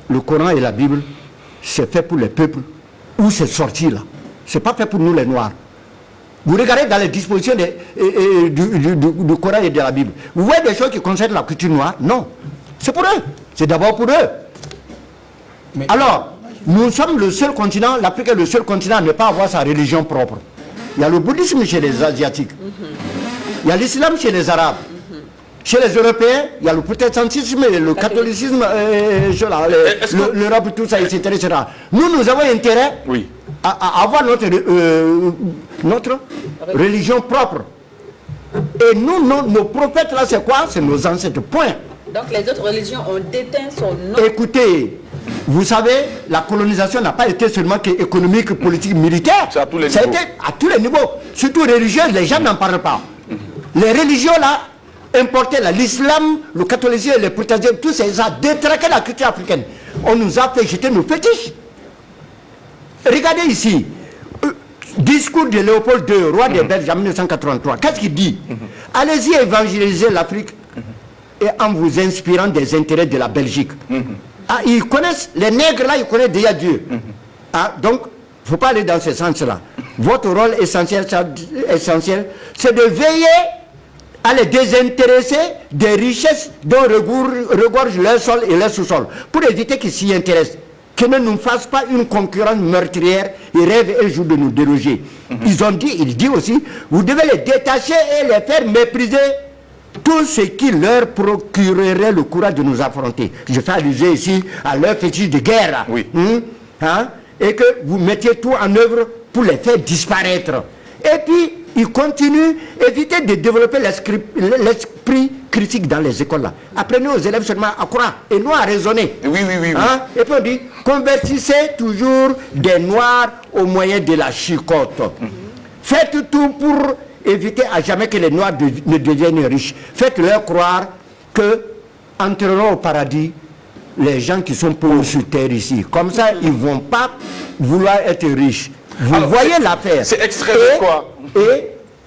le Coran et la Bible, c'est fait pour les peuples, où c'est sorti là. C'est pas fait pour nous les Noirs. Vous regardez dans les dispositions du Coran et de la Bible. Vous voyez des choses qui concernent la culture noire? Non. C'est pour eux. C'est d'abord pour eux. Mais alors, nous sommes le seul continent, l'Afrique est le seul continent à ne pas avoir sa religion propre. Il y a le bouddhisme chez les Asiatiques. Il y a l'islam chez les Arabes. Chez les Européens, il y a le protestantisme, le catholicisme, l'Europe, tout ça, etc., etc. Nous avons intérêt à avoir notre religion propre. Et nous, nos prophètes, là, c'est quoi? C'est nos ancêtres. Point. Donc les autres religions ont déteint son nom. Écoutez, vous savez, la colonisation n'a pas été seulement économique, politique, militaire. C'est à tous les Ça a niveaux. été à tous les niveaux. Surtout religieux, les gens n'en parlent pas. Les religions, là, importaient l'islam, le catholicisme, les protestantisme, tout ça, ça a détraqué la culture africaine. On nous a fait jeter nos fétiches. Regardez ici. Discours de Léopold II, roi des Belges en 1983. Qu'est-ce qu'il dit? Allez-y évangéliser l'Afrique et en vous inspirant des intérêts de la Belgique. Ah, ils connaissent, les nègres là, ils connaissent déjà Dieu. Ah, donc, il ne faut pas aller dans ce sens-là. Votre rôle essentiel, c'est de veiller à les désintéresser des richesses dont regorgent leur sol et leur sous-sol, pour éviter qu'ils s'y intéressent. Qu'ils ne nous fassent pas une concurrence meurtrière et rêvent un jour de nous déloger. Il dit aussi, vous devez les détacher et les faire mépriser tout ce qui leur procurerait le courage de nous affronter. Je fais allusion ici à leur fétiche de guerre. Oui. Et que vous mettiez tout en œuvre pour les faire disparaître. Et puis, il continue, évitez de développer l'esprit critique dans les écoles là. Apprenez aux élèves seulement à croire et non à raisonner. Oui. Et puis on dit, convertissez toujours des noirs au moyen de la chicotte. Faites tout pour éviter à jamais que les noirs ne deviennent riches. Faites-leur croire que entreront au paradis les gens qui sont pauvres sur terre ici. Comme ça, ils ne vont pas vouloir être riches. Vous voyez l'affaire. C'est extrait de quoi?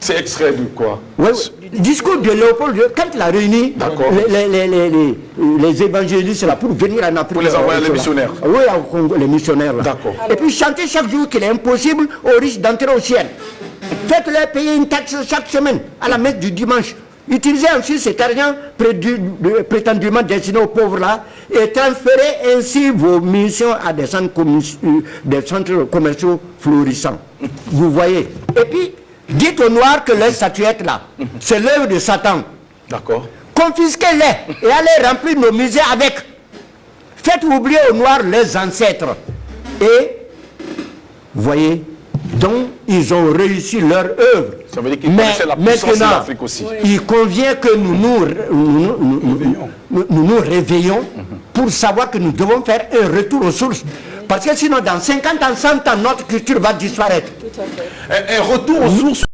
C'est extrait de quoi? Oui. Discours de Léopold II, quand il a réuni les évangélistes là, pour venir en Afrique. Pour les envoyer les missionnaires. Oui, les missionnaires. D'accord. Et puis chanter chaque jour qu'il est impossible aux riches d'entrer au ciel. Faites-leur payer une taxe chaque semaine à la messe du dimanche. Utilisez ensuite cet argent prétendument destiné aux pauvres là et transférez ainsi vos missions à des centres commerciaux florissants. Vous voyez. Et puis, dites aux Noirs que leur statuette là, c'est l'œuvre de Satan. D'accord. Confisquez-les et allez remplir nos musées avec. Faites oublier aux Noirs leurs ancêtres. Et, vous voyez, donc ils ont réussi leur œuvre. Ça veut dire qu'ils connaissaient la puissance de l'Afrique aussi. Il convient que nous nous réveillons pour savoir que nous devons faire un retour aux sources. Parce que sinon, dans 50 ans, 100 ans, notre culture va disparaître. Un retour aux sources.